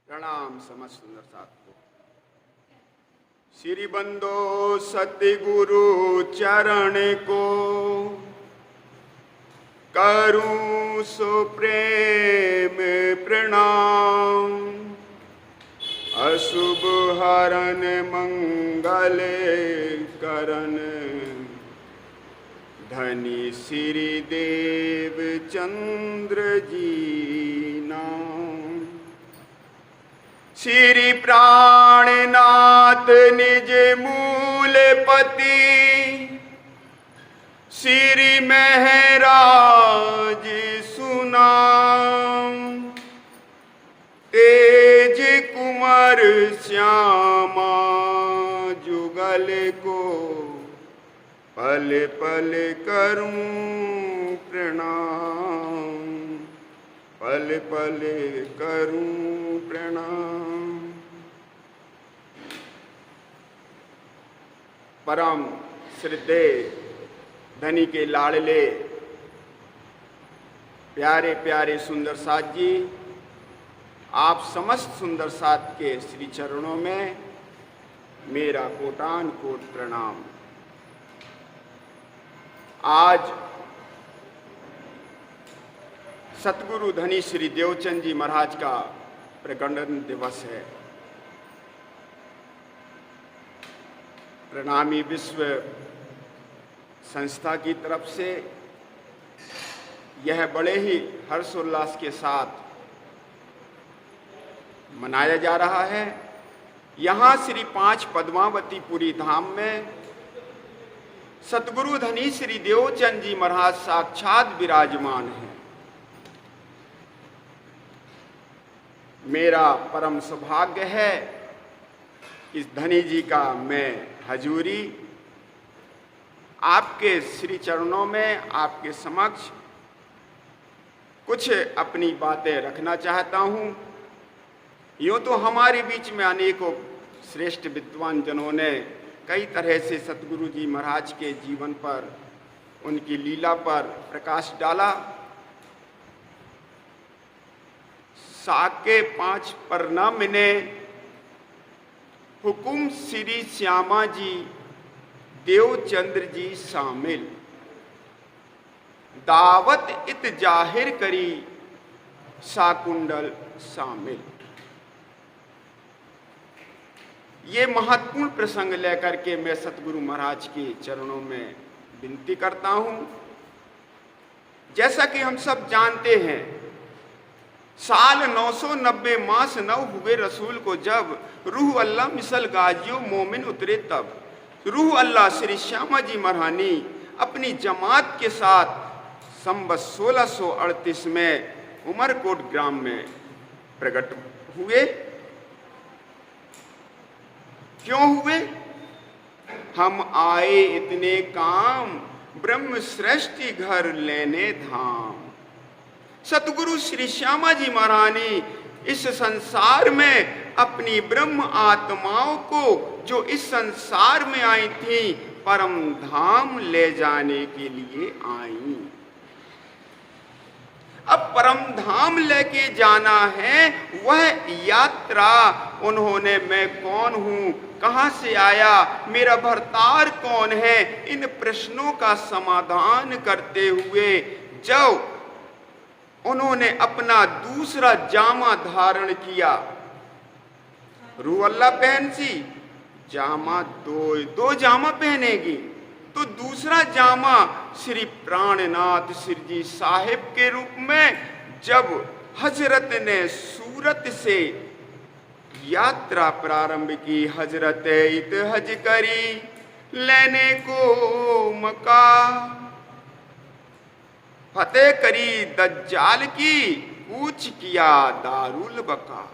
प्रणाम समस्त सुंदर साथ को। श्री बंदो सतगुरु चरण को करूं सो प्रेम प्रणाम। अशुभ हरण मंगल करन धनी श्री देव चंद्र जी नाम। श्री प्राणनाथ निज मूल पति श्री महराज सुनाम। तेज कुमार श्यामा जुगल को पल पल करूं प्रणाम। पल पल करूं प्रणाम। परम श्रद्धेय धनी के लाडले प्यारे प्यारे सुंदर साथ जी, आप समस्त सुंदर साथ के श्री चरणों में मेरा कोटान कोट प्रणाम। आज सतगुरु धनी श्री देवचंद जी महाराज का प्रकटन दिवस है। प्रणामी विश्व संस्था की तरफ से यह बड़े ही हर्षोल्लास के साथ मनाया जा रहा है। यहाँ श्री 5 पद्मावतीपुरी धाम में सतगुरु धनी श्री देवचंद जी महाराज साक्षात विराजमान हैं। मेरा परम सौभाग्य है इस धनी जी का मैं हजूरी आपके श्री चरणों में आपके समक्ष कुछ अपनी बातें रखना चाहता हूँ। यूँ तो हमारे बीच में अनेकों श्रेष्ठ विद्वान जनों ने कई तरह से सतगुरु जी महाराज के जीवन पर, उनकी लीला पर प्रकाश डाला। साके 5 परना मिने हुकुम श्री श्यामा जी देवचंद्र जी शामिल। दावत इत जाहिर करी साकुंडल शामिल। ये महत्वपूर्ण प्रसंग लेकर के मैं सतगुरु महाराज के चरणों में विनती करता हूं। जैसा कि हम सब जानते हैं, साल 990 मास 9 हुए रसूल को जब रूह अल्लाह मिसल गाजियो मोमिन उतरे तब। रूह अल्लाह श्री श्यामा जी महारानी अपनी जमात के साथ संवत 1638 में उमरकोट ग्राम में प्रकट हुए। क्यों हुए? हम आए इतने काम ब्रह्म सृष्टि घर लेने धाम। सतगुरु श्री श्यामा जी महारानी इस संसार में अपनी ब्रह्म आत्माओं को जो इस संसार में आई थी परम धाम ले जाने के लिए आई। अब परम धाम लेके जाना है, वह यात्रा उन्होंने मैं कौन हूं, कहां से आया, मेरा भरतार कौन है, इन प्रश्नों का समाधान करते हुए जब उन्होंने अपना दूसरा जामा धारण किया। रूह अल्लाह पहन सी जामा दो जामा पहनेगी, तो दूसरा जामा श्री प्राणनाथ श्री जी साहिब के रूप में जब हजरत ने सूरत से यात्रा प्रारंभ की। हजरत इत हज करी लेने को मक्का, फतेह करी दज्जाल की कूच किया दारुल बका।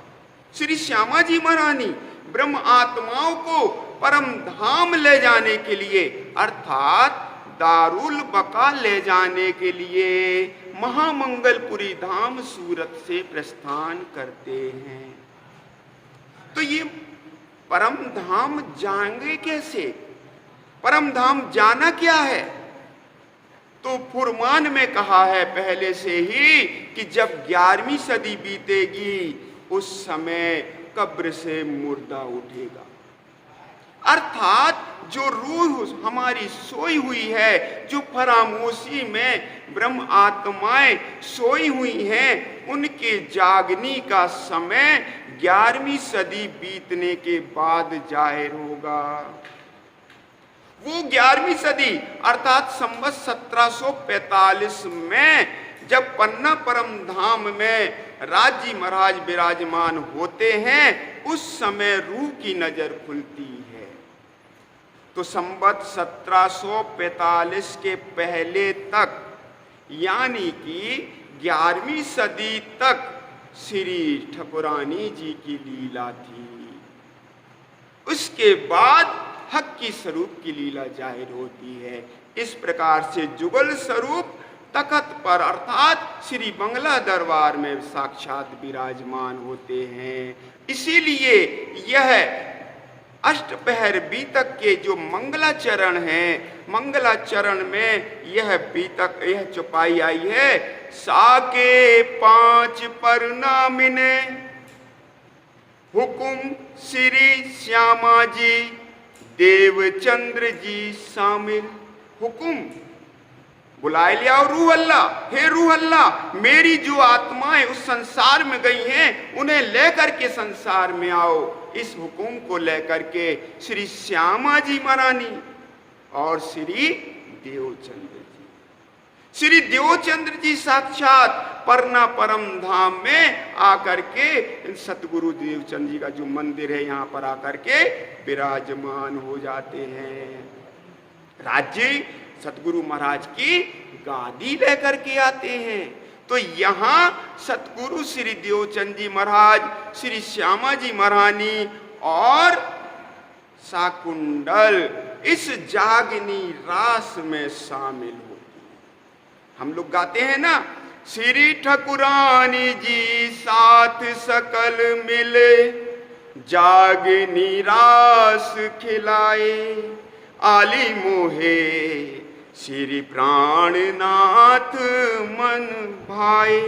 श्री श्यामा जी महारानी ब्रह्म आत्माओं को परम धाम ले जाने के लिए अर्थात दारुल बका ले जाने के लिए महामंगलपुरी धाम सूरत से प्रस्थान करते हैं। तो ये परम धाम जाएंगे कैसे? परम धाम जाना क्या है? तो फुरमान में कहा है पहले से ही कि जब 11वीं सदी बीतेगी उस समय कब्र से मुर्दा उठेगा। अर्थात जो रूह हमारी सोई हुई है, जो फरामोशी में ब्रह्म आत्माएं सोई हुई हैं, उनके जागने का समय 11वीं सदी बीतने के बाद जाहिर होगा। वो 11वीं सदी अर्थात संवत 1745 में जब पन्ना परम धाम में राजी महाराज विराजमान होते हैं, उस समय रूह की नजर खुलती है। तो संवत 1745 के पहले तक यानी कि 11वीं सदी तक श्री ठाकुरानी जी की लीला थी। उसके बाद हक की स्वरूप की लीला जाहिर होती है। इस प्रकार से जुगल स्वरूप तखत पर अर्थात श्री बंगला दरबार में साक्षात विराजमान होते हैं। इसीलिए यह अष्टपहर बीतक के जो मंगलाचरण हैं, मंगलाचरण में यह बीतक यह चौपाई आई है, साके 5 परनामिने हुकुम श्री श्यामा जी देवचंद्र जी शामिल। हुकुम बुलाए लिया रूह अल्लाह, हे रूह अल्लाह, मेरी जो आत्माएं उस संसार में गई हैं उन्हें लेकर के संसार में आओ। इस हुकुम को लेकर के श्री श्यामा जी महारानी और श्री देवचंद्र जी, श्री देवचंद्र जी साक्षात परना परम धाम में आकर के सतगुरु देवचंद्र जी का जो मंदिर है यहाँ पर आकर के विराजमान हो जाते हैं। राज्य सतगुरु महाराज की गादी लेकर के आते हैं। तो यहाँ सतगुरु श्री देवचंद जी महाराज, श्री श्यामा जी महारानी और साकुंडल इस जागनी रास में शामिल होती है। हम लोग गाते हैं ना, श्री ठाकुरानी जी साथ सकल मिले जागनी रास खिलाए आली मोहे श्री प्राणनाथ मन भाए।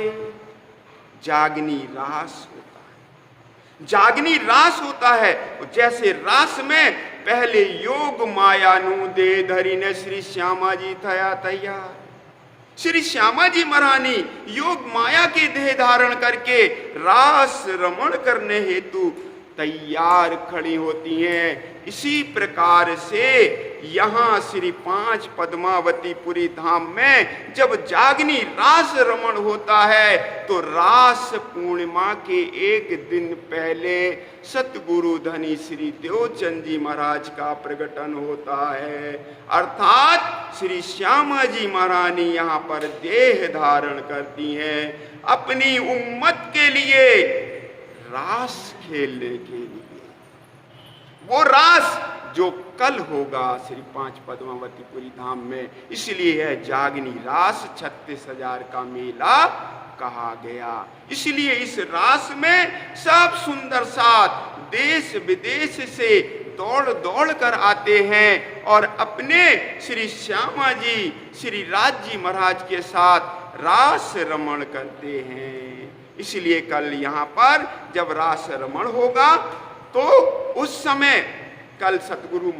जागनी रास होता है, जागनी रास होता है। जैसे रास में पहले योग माया नु दे धरी ने श्री श्यामा जी थया तैयार। श्री श्यामा जी महारानी योग माया के देह धारण करके रास रमण करने हेतु तैयार खड़ी होती हैं। इसी प्रकार से यहाँ श्री 5 पद्मावतीपुरी धाम में जब जागनी रास रमण होता है तो रास पूर्णिमा के एक दिन पहले सतगुरु धनी श्री देवचंद जी महाराज का प्रकटन होता है। अर्थात श्री श्यामा जी महारानी यहाँ पर देह धारण करती हैं अपनी उम्मत के लिए रास खेलने के लिए। वो रास जो कल होगा श्री 5 पद्मावतीपुरी धाम में, इसलिए है जागनी रास 36,000 का मेला कहा गया। इसलिए इस रास में सब सुंदर साथ देश विदेश से दौड़ दौड़ कर आते हैं और अपने श्री श्यामा जी श्री राज जी महाराज के साथ रास रमण करते हैं। इसलिए कल यहाँ पर जब रास रमण होगा तो उस समय कल सतगुरु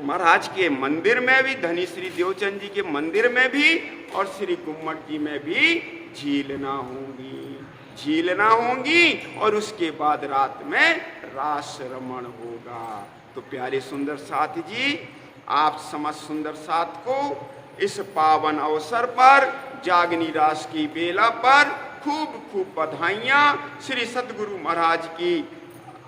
महाराज के मंदिर में भी, धनी श्री देवचंद जी के मंदिर में भी और श्री गुम्मट जी में भी झीलना होंगी और उसके बाद रात में रास रमण होगा। तो प्यारे सुंदर साथ जी, आप समस्त सुंदर साथ को इस पावन अवसर पर जागनी रास की बेला पर खूब खूब बधाइयाँ। श्री सतगुरु महाराज की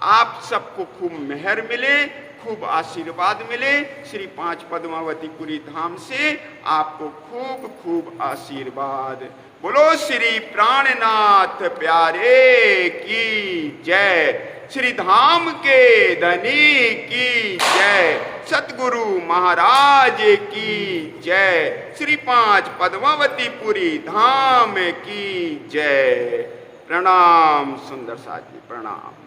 आप सबको खूब मेहर मिले, खूब आशीर्वाद मिले। श्री 5 पद्मावतीपुरी धाम से आपको खूब खूब आशीर्वाद। बोलो श्री प्राणनाथ प्यारे की जय, श्री धाम के धनी की जय, सतगुरु महाराज की जय, श्री 5 पद्मावतीपुरी धाम की जय। प्रणाम सुंदर साथी, प्रणाम।